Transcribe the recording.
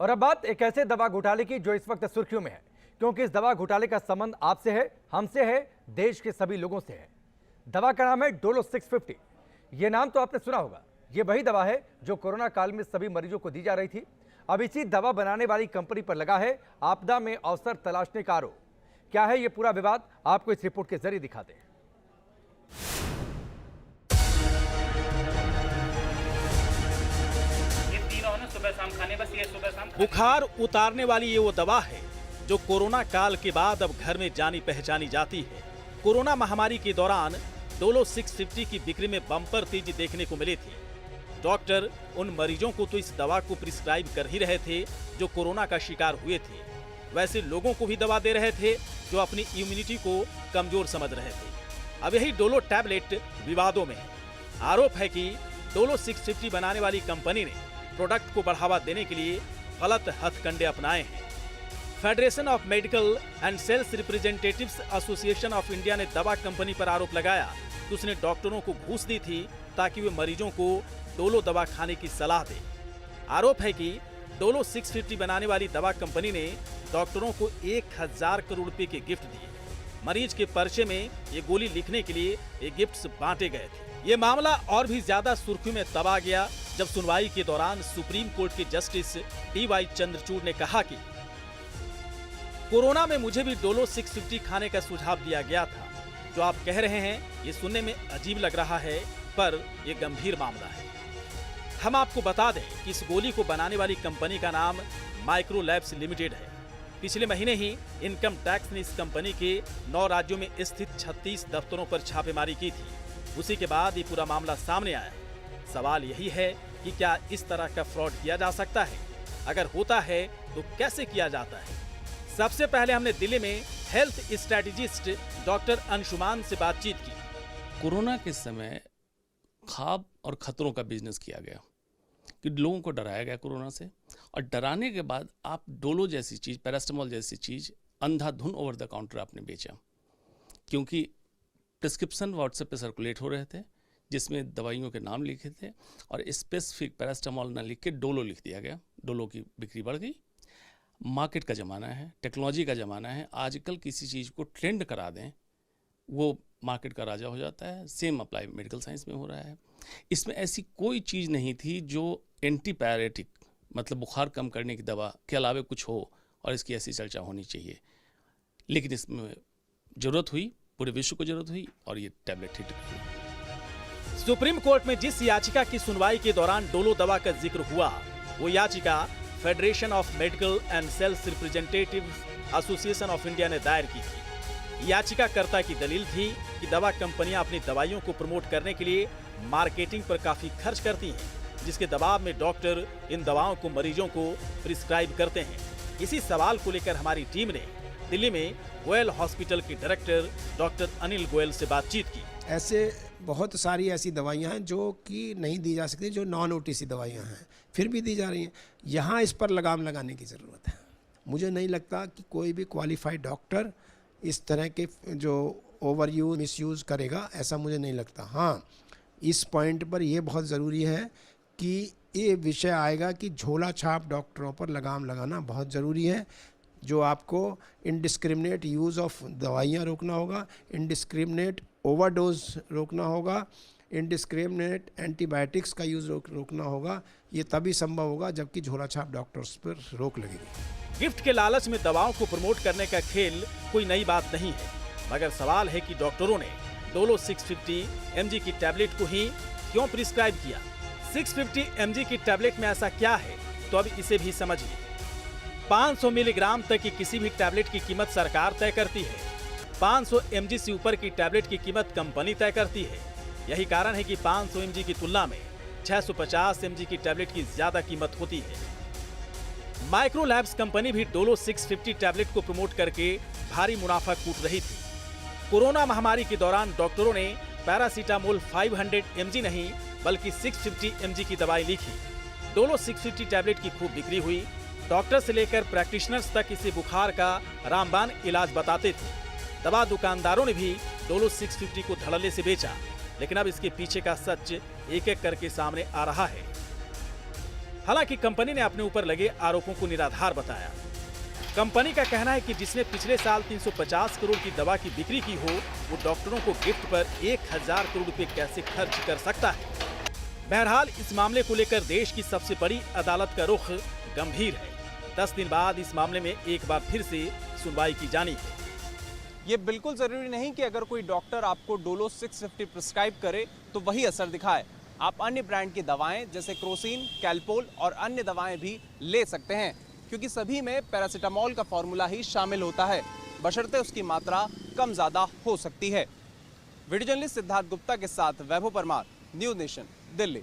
और अब बात एक ऐसे दवा घोटाले की जो इस वक्त सुर्खियों में है, क्योंकि इस दवा घोटाले का संबंध आपसे है, हमसे है, देश के सभी लोगों से है। दवा का नाम है डोलो 650। यह नाम तो आपने सुना होगा। यह वही दवा है जो कोरोना काल में सभी मरीजों को दी जा रही थी। अब इसी दवा बनाने वाली कंपनी पर लगा है आपदा में अवसर तलाशने का आरोप। क्या है यह पूरा विवाद, आपको इस रिपोर्ट के जरिए दिखाते हैं। सुबह शाम खाने, बस ये सुबह शाम। बुखार उतारने वाली ये वो दवा है जो कोरोना काल के बाद अब घर में जानी पहचानी जाती है। कोरोना महामारी के दौरान डोलो 650 की बिक्री में बम्पर तेजी देखने को मिली थी। डॉक्टर उन मरीजों को तो इस दवा को प्रिस्क्राइब कर ही रहे थे जो कोरोना का शिकार हुए थे, वैसे लोगों को भी दवा दे रहे थे जो अपनी इम्यूनिटी को कमजोर समझ रहे थे। अब यही डोलो टैबलेट विवादों में है। आरोप है कि डोलो 650 बनाने वाली कंपनी ने प्रोडक्ट को बढ़ावा देने के लिए गलत हथकंडे अपनाए हैं। Federation of medical and sales representatives association of India ने दवा कंपनी पर आरोप लगाया कि उसने डॉक्टरों को घूस दी थी ताकि वे मरीजों को डोलो दवा खाने की सलाह दे। आरोप है कि डोलो 650 बनाने वाली दवा कंपनी ने डॉक्टरों को 1000 करोड़ रुपए के गिफ्ट दिए। मरीज के पर्चे में ये गोली लिखने के लिए ये गिफ्ट्स बांटे गए थे। ये मामला और भी ज्यादा सुर्खियों में तब आ गया जब सुनवाई के दौरान सुप्रीम कोर्ट के जस्टिस DY चंद्रचूड़ ने कहा कि कोरोना में मुझे भी डोलो 650 खाने का सुझाव दिया गया था। जो आप कह रहे हैं ये सुनने में अजीब लग रहा है, पर यह गंभीर मामला है। हम आपको बता दें कि इस गोली को बनाने वाली कंपनी का नाम माइक्रो लैब्स लिमिटेड है। पिछले महीने ही इनकम टैक्स ने इस कंपनी के 9 राज्यों में स्थित 36 दफ्तरों पर छापेमारी की थी। उसी के बाद ये पूरा मामला सामने आया। सवाल यही है कि क्या इस तरह का फ्रॉड किया जा सकता है? अगर होता है तो कैसे किया जाता है? सबसे पहले हमने दिल्ली में हेल्थ स्ट्रेटेजिस्ट डॉक्टर अंशुमान से बातचीत की। कोरोना के समय ख्वाब और खतरों का बिजनेस किया गया कि लोगों को डराया गया कोरोना से, और डराने के बाद आप डोलो जैसी चीज़, पैरास्टामोल जैसी चीज़ अंधाधुन ओवर द काउंटर आपने बेचा, क्योंकि प्रिस्क्रिप्शन व्हाट्सएप पे सर्कुलेट हो रहे थे जिसमें दवाइयों के नाम लिखे थे और स्पेसिफिक पैरास्टामोल ना लिख के डोलो लिख दिया गया। डोलो की बिक्री बढ़ गई। मार्केट का ज़माना है, टेक्नोलॉजी का ज़माना है। आजकल किसी चीज़ को ट्रेंड करा दें वो मार्केट का राजा हो जाता है। सेम अप्लाई मेडिकल साइंस में हो रहा है। इसमें ऐसी कोई चीज़ नहीं थी जो एंटीपायरेटिक, मतलब बुखार कम करने की दवा के अलावा कुछ हो, और इसकी ऐसी चर्चा होनी चाहिए। लेकिन इसमें ज़रूरत हुई, पूरे विश्व को जरूरत हुई, और ये टैबलेट हिट हुई। सुप्रीम कोर्ट में जिस याचिका की सुनवाई के दौरान डोलो दवा का जिक्र हुआ, वो याचिका federation of medical and sales representatives association of India ने दायर की थी। याचिकाकर्ता की दलील थी कि दवा कंपनियां अपनी दवाइयों को प्रमोट करने के लिए मार्केटिंग पर काफी खर्च करती हैं, जिसके दबाव में डॉक्टर इन दवाओं को मरीजों को प्रिस्क्राइब करते हैं। इसी सवाल को लेकर हमारी टीम ने दिल्ली में गोयल हॉस्पिटल के डायरेक्टर डॉक्टर अनिल गोयल से बातचीत की। ऐसे बहुत सारी ऐसी दवाइयां हैं जो कि नहीं दी जा सकती, जो नॉन OTC दवाइयां हैं, फिर भी दी जा रही हैं। यहाँ इस पर लगाम लगाने की ज़रूरत है। मुझे नहीं लगता कि कोई भी क्वालिफाइड डॉक्टर इस तरह के जो ओवर यूज मिसयूज़ करेगा, ऐसा मुझे नहीं लगता। हाँ, इस पॉइंट पर यह बहुत ज़रूरी है कि ये विषय आएगा कि झोला छाप डॉक्टरों पर लगाम लगाना बहुत ज़रूरी है। जो आपको इनडिस्क्रिमिनेट यूज़ ऑफ दवाइयाँ रोकना होगा, इनडिस्क्रिमिनेट ओवरडोज रोकना होगा, इनडिस्क्रिमिनेट एंटीबायोटिक्स का यूज़ रोकना होगा। ये तभी संभव होगा जबकि झोला छाप डॉक्टर्स पर रोक लगेगी। गिफ्ट के लालच में दवाओं को प्रमोट करने का खेल कोई नई बात नहीं है, मगर सवाल है कि डॉक्टरों ने डोलो 650 mg की टैबलेट को ही क्यों प्रिस्क्राइब किया। 650 mg की टैबलेट में ऐसा क्या है, तो अब इसे भी समझिए। 500 मिलीग्राम तक की किसी भी टैबलेट की कीमत सरकार तय करती है। 500 mg से ऊपर की टैबलेट की कीमत कंपनी तय करती है। यही कारण है कि 500 mg की तुलना में 650 mg की टैबलेट की ज्यादा कीमत होती है। माइक्रो लैब्स कंपनी भी डोलो 650 टैबलेट को प्रमोट करके भारी मुनाफा कूट रही थी। कोरोना महामारी के दौरान डॉक्टरों ने पैरासीटामोल 500 mg नहीं बल्कि 650 mg की दवाई लिखी। डोलो 650 टैबलेट की खूब बिक्री हुई। डॉक्टर से लेकर प्रैक्टिशनर्स तक इसे बुखार का रामबाण इलाज बताते थे। दवा दुकानदारों ने भी डोलो 650 को धड़ल्ले से बेचा, लेकिन अब इसके पीछे का सच एक एक करके सामने आ रहा है। हालांकि कंपनी ने अपने ऊपर लगे आरोपों को निराधार बताया। कंपनी का कहना है कि जिसने पिछले साल 350 करोड़ की दवा की बिक्री की हो, वो डॉक्टरों को गिफ्ट पर 1000 करोड़ रुपए कैसे खर्च कर सकता है। बहरहाल इस मामले को लेकर देश की सबसे बड़ी अदालत का रुख गंभीर है। 10 दिन बाद इस मामले में एक बार फिर से सुनवाई की जानी है। ये बिल्कुल ज़रूरी नहीं कि अगर कोई डॉक्टर आपको डोलो 650 प्रिस्क्राइब करे तो वही असर दिखाए। आप अन्य ब्रांड की दवाएं जैसे क्रोसिन, कैलपोल और अन्य दवाएं भी ले सकते हैं, क्योंकि सभी में पैरासीटामोल का फॉर्मूला ही शामिल होता है, बशर्ते उसकी मात्रा कम ज़्यादा हो सकती है। वीडियो जर्नलिस्ट सिद्धार्थ गुप्ता के साथ वैभव परमार, न्यूज़ नेशन, दिल्ली।